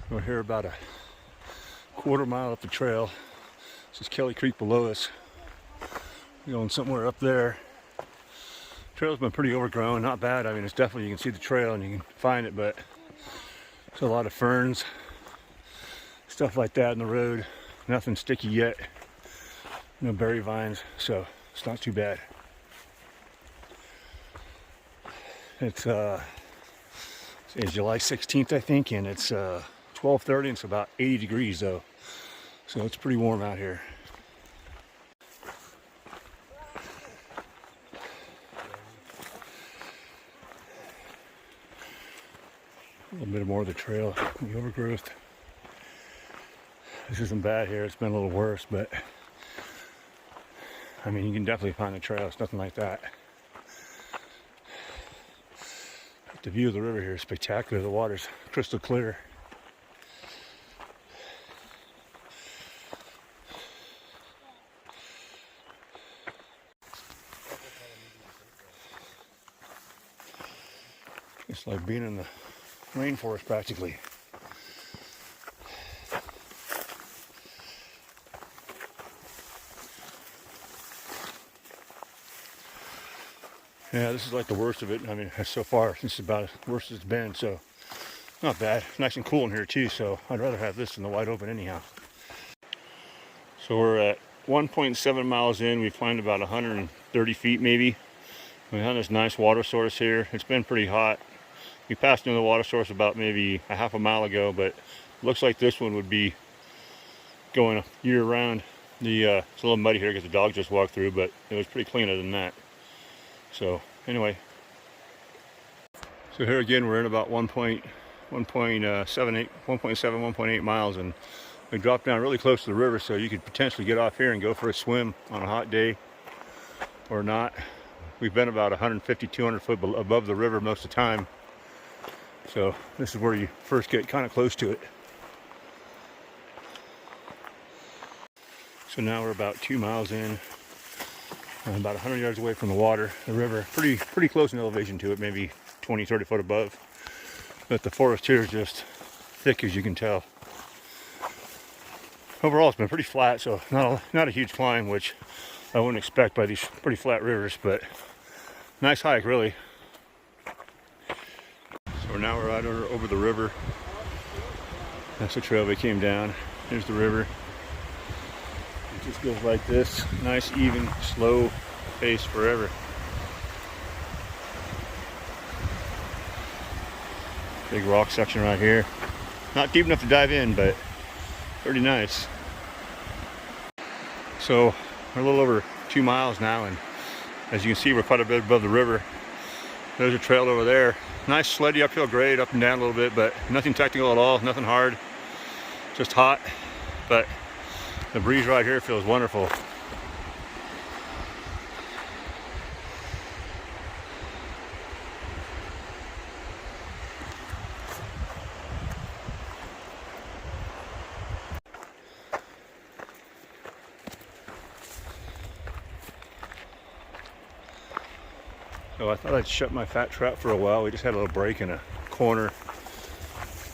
We're here about a quarter mile up the trail. This is Kelly Creek below us. We're going somewhere up there. The trail's been pretty overgrown, not bad. I mean, it's definitely, you can see the trail and you can find it, but there's a lot of ferns, stuff like that in the road. Nothing sticky yet. No berry vines, so it's not too bad. It's July 16th, I think, and it's 12:30, and it's about 80 degrees though, so it's pretty warm out here. A little bit more of the trail, the overgrowth. This isn't bad here, it's been a little worse, but I mean, you can definitely find the trail. It's nothing like that. The view of the river here is spectacular. The water's crystal clear. It's like being in the rainforest practically. Yeah, this is like the worst of it. I mean, so far, this is about as worst as it's been, so not bad. Nice and cool in here too, so I'd rather have this than the wide open anyhow. So we're at 1.7 miles in. We've climbed about 130 feet maybe. We have this nice water source here. It's been pretty hot. We passed into the water source about maybe a half a mile ago, but it looks like this one would be going year round. It's a little muddy here because the dog just walked through, but it was pretty clean other than that. So anyway, so here again we're in about 1.8 miles, and we dropped down really close to the river, so you could potentially get off here and go for a swim on a hot day or not. We've been about 150, 200 foot above the river most of the time, so this is where you first get kind of close to it. So now we're about 2 miles in. About 100 yards away from the water, the river, pretty close in elevation to it, maybe 20, 30 foot above. But the forest here is just thick, as you can tell. Overall, it's been pretty flat, so not a huge climb, which I wouldn't expect by these pretty flat rivers, but nice hike, really. So now we're out over the river. That's the trail we came down. Here's the river. It just goes like this, nice, even, slow pace forever. Big rock section right here. Not deep enough to dive in, but pretty nice. So we're a little over 2 miles now, and as you can see, we're quite a bit above the river. There's a trail over there. Nice sleddy uphill grade, up and down a little bit, but nothing technical at all, nothing hard. Just hot, but the breeze right here feels wonderful. So I thought I'd shut my fat trap for a while. We just had a little break in a corner.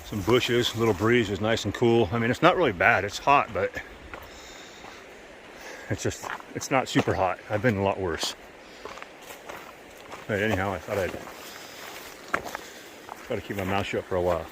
Some bushes, a little breeze, is nice and cool. I mean, it's not really bad. It's hot, but it's not super hot. I've been a lot worse. But anyhow, I thought I'd try to keep my mouth shut for a while.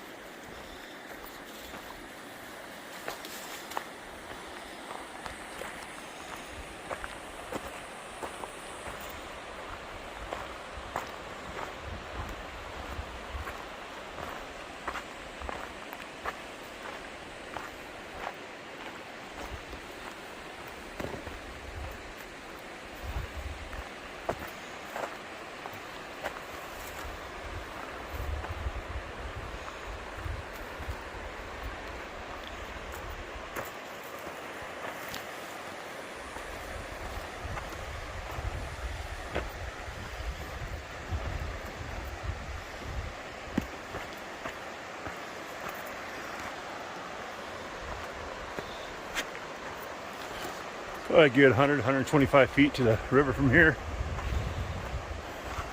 Probably a good 100, 125 feet to the river from here.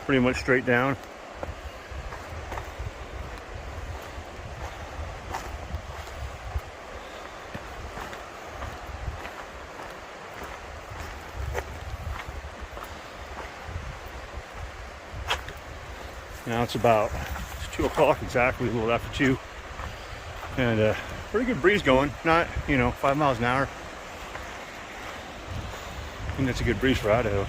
Pretty much straight down. Now it's 2 o'clock exactly, a little after 2. And pretty good breeze going, not, 5 miles an hour. I think that's a good breeze for Idaho.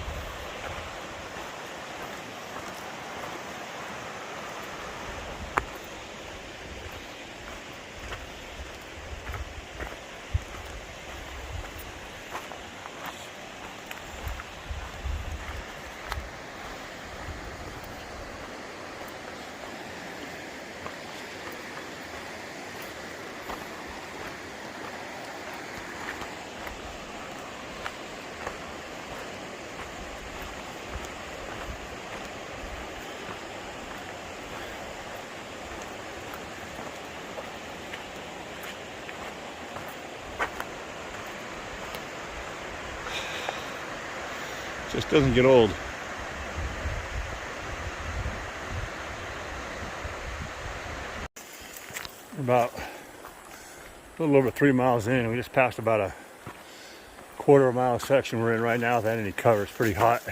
Just doesn't get old. We're about a little over 3 miles in, and we just passed about a quarter of a mile section we're in right now without any cover. It's pretty hot.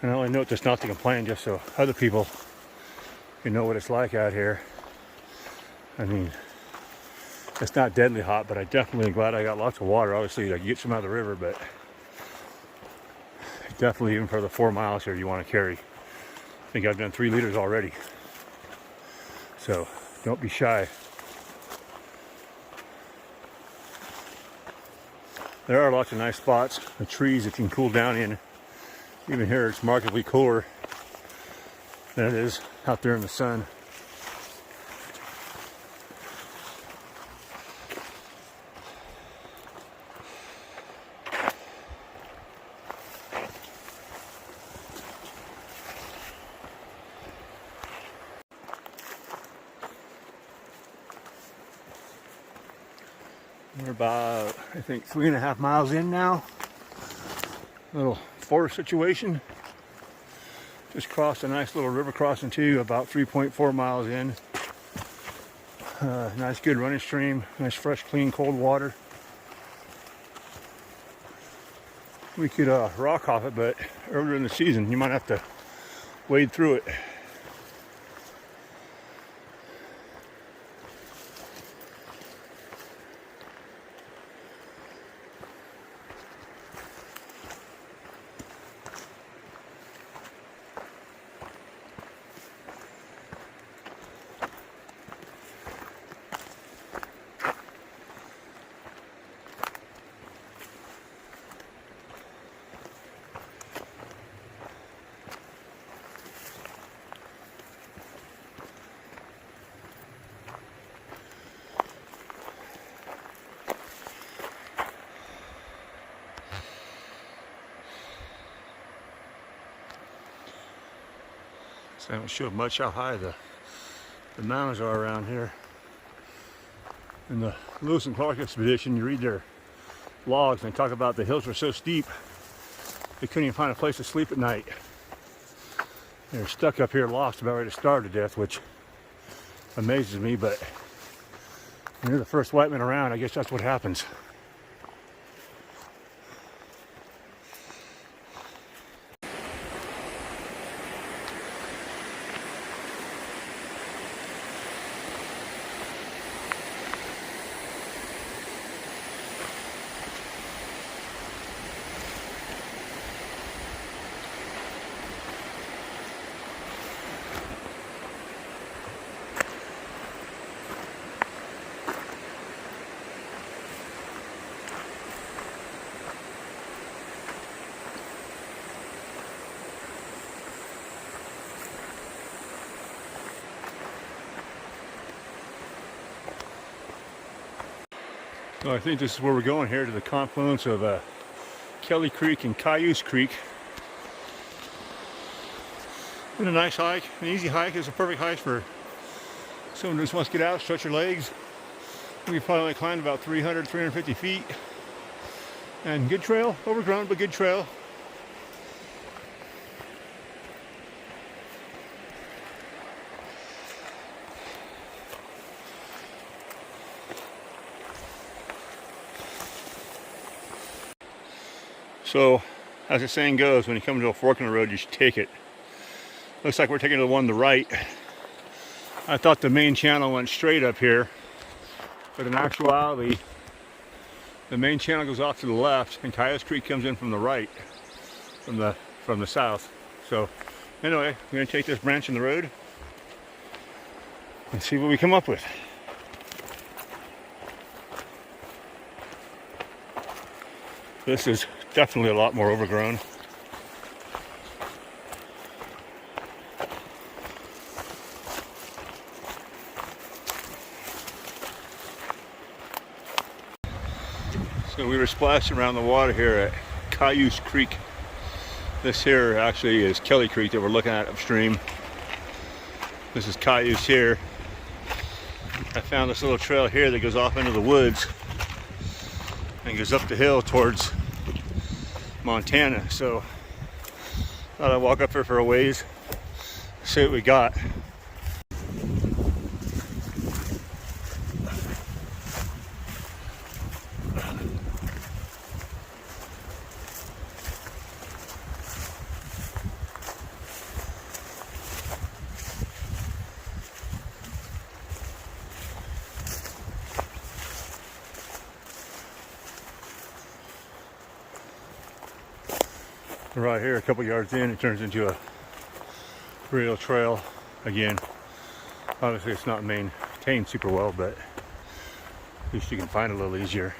And I only note this not to complain, just so other people can know what it's like out here. I mean, it's not deadly hot, but I definitely am glad I got lots of water. Obviously, I can get some out of the river, but definitely even for the 4 miles here you want to carry. I think I've done 3 liters already. So don't be shy. There are lots of nice spots, the trees that you can cool down in. Even here it's markedly cooler than it is out there in the sun. We're about, I think, 3.5 miles in now. Little forest situation. Just crossed a nice little river crossing too, about 3.4 miles in. Nice good running stream, nice fresh clean cold water. We could rock off it, but earlier in the season you might have to wade through it. So I don't show much how high the mountains are around here. In the Lewis and Clark expedition, you read their logs and they talk about the hills were so steep they couldn't even find a place to sleep at night. They're stuck up here lost, about ready to starve to death, which amazes me, but when you're the first white man around, I guess that's what happens. So I think this is where we're going here, to the confluence of Kelly Creek and Cayuse Creek. Been a nice hike, an easy hike. It's a perfect hike for someone who just wants to get out, stretch your legs. We probably only climbed about 300, 350 feet. And good trail, overgrown, but good trail. So, as the saying goes, when you come to a fork in the road, you should take it. Looks like we're taking the one to the right. I thought the main channel went straight up here, but in actuality, the main channel goes off to the left, and Cayuse Creek comes in from the right, from the south. So anyway, we're gonna take this branch in the road and see what we come up with. This is definitely a lot more overgrown. So we were splashing around the water here at Cayuse Creek. This here actually is Kelly Creek that we're looking at upstream. This is Cayuse here. I found this little trail here that goes off into the woods and goes up the hill towards Montana. So thought I'd walk up here for a ways, see what we got. Right here, a couple yards in, it turns into a real trail again. Obviously it's not maintained super well, but at least you can find it a little easier.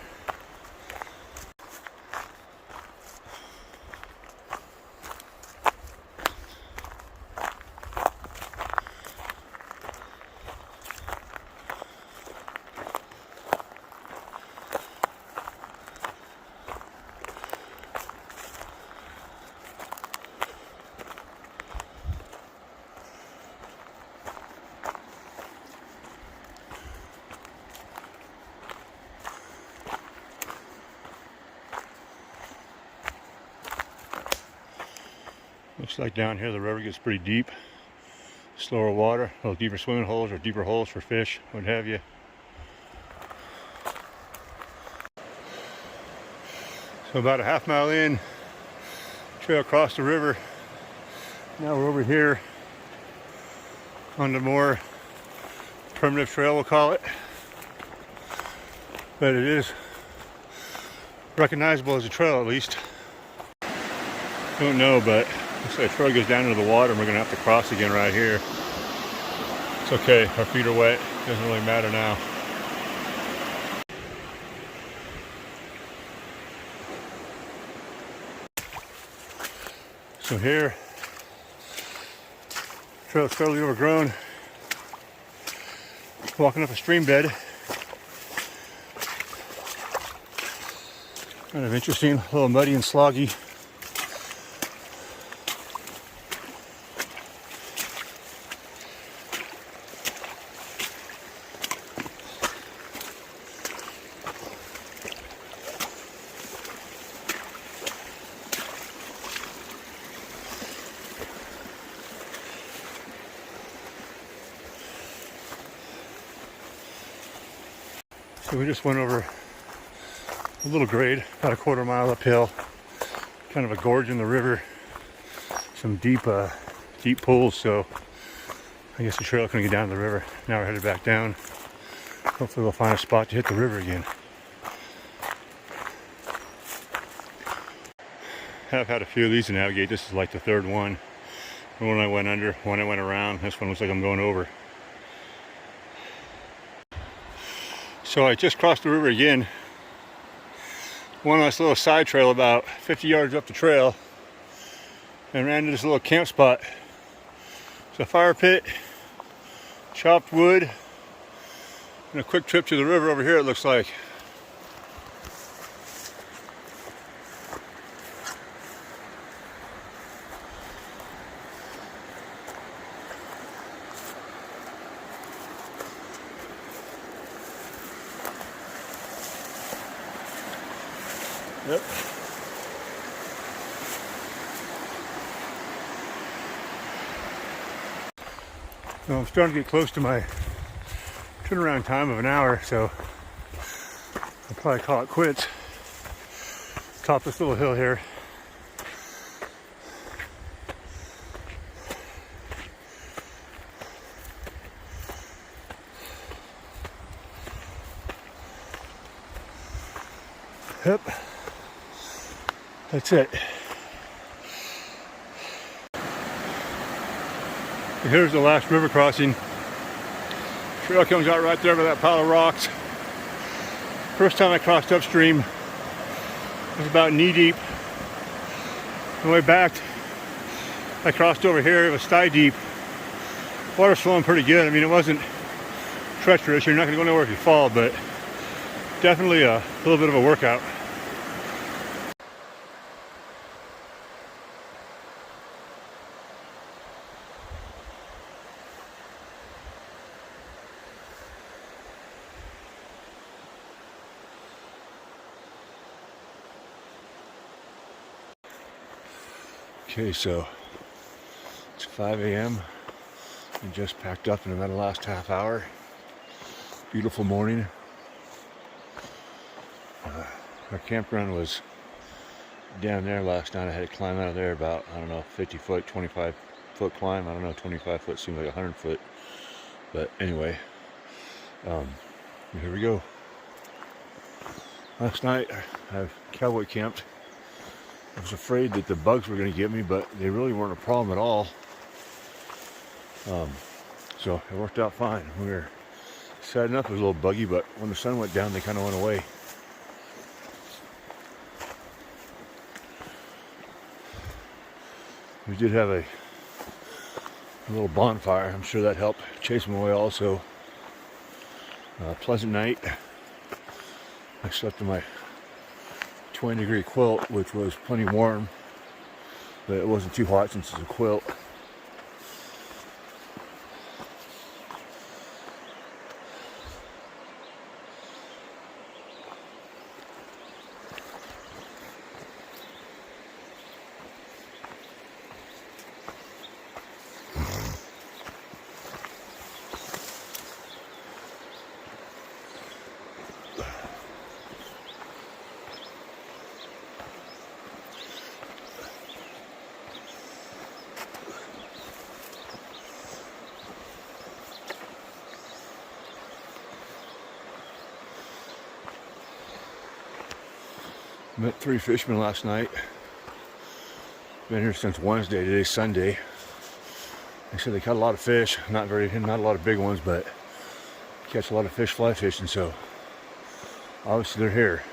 Looks like down here the river gets pretty deep, slower water, a little deeper swimming holes or deeper holes for fish, what have you. So about a half mile in, trail across the river. Now we're over here on the more primitive trail, we'll call it. But it is recognizable as a trail at least. Don't know, but looks like the trail goes down into the water and we're gonna have to cross again right here. It's okay, our feet are wet, doesn't really matter now. So here, trail's fairly overgrown. Walking up a stream bed. Kind of interesting, a little muddy and sloggy. So we just went over a little grade, about a quarter mile uphill, kind of a gorge in the river, some deep pools, so I guess the trail couldn't get down to the river. Now we're headed back down. Hopefully we'll find a spot to hit the river again. I've had a few of these to navigate. This is like the third one. One I went under, one I went around. This one looks like I'm going over. So I just crossed the river again. One nice little side trail about 50 yards up the trail and ran into this little camp spot. It's a fire pit, chopped wood, and a quick trip to the river over here it looks like. Yep. Well, I'm starting to get close to my turnaround time of an hour, so I'll probably call it quits. Top this little hill here. Yep. That's it. And here's the last river crossing. Trail comes out right there over that pile of rocks. First time I crossed upstream, it was about knee deep. On the way back, I crossed over here, it was thigh deep. Water's flowing pretty good. I mean, it wasn't treacherous. You're not gonna go nowhere if you fall, but definitely a little bit of a workout. Okay, so it's 5 a.m. We just packed up in about the last half hour. Beautiful morning. Our campground was down there last night. I had to climb out of there about, I don't know, 50 foot, 25 foot climb. I don't know, 25 foot seems like 100 foot. But anyway, here we go. Last night I cowboy camped. I was afraid that the bugs were going to get me, but they really weren't a problem at all. So it worked out fine. We were setting up, it was a little buggy, but when the sun went down, they kind of went away. We did have a little bonfire. I'm sure that helped chase them away also. Pleasant night. I slept in my 20-degree quilt, which was plenty warm, but it wasn't too hot since it's a quilt. Met 3 fishermen last night. Been here since Wednesday. Today's Sunday. They said they caught a lot of fish. Not a lot of big ones, but catch a lot of fish fly fishing. So obviously they're here.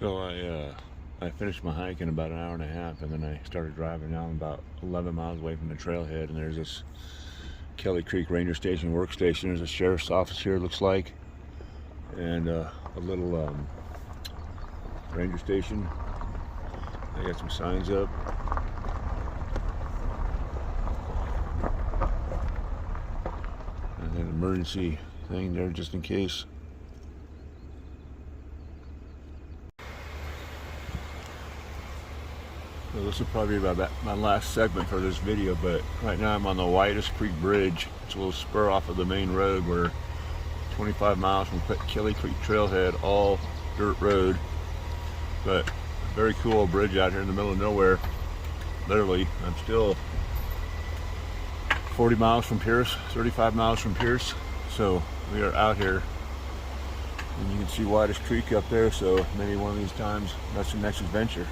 So I finished my hike in about an hour and a half, and then I started driving. Now I'm about 11 miles away from the trailhead, and there's this Kelly Creek Ranger Station workstation. There's a sheriff's office here, it looks like, and a little ranger station. They got some signs up. And an emergency thing there just in case. So this will probably be about my last segment for this video, but right now I'm on the Whitest Creek Bridge. It's a little spur off of the main road. We're 25 miles from Kelly Creek Trailhead, all dirt road, but very cool bridge out here in the middle of nowhere. Literally, I'm still 40 miles from Pierce, 35 miles from Pierce, so we are out here. And you can see Whitest Creek up there, so maybe one of these times that's the next adventure.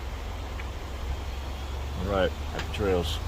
All right, happy trails.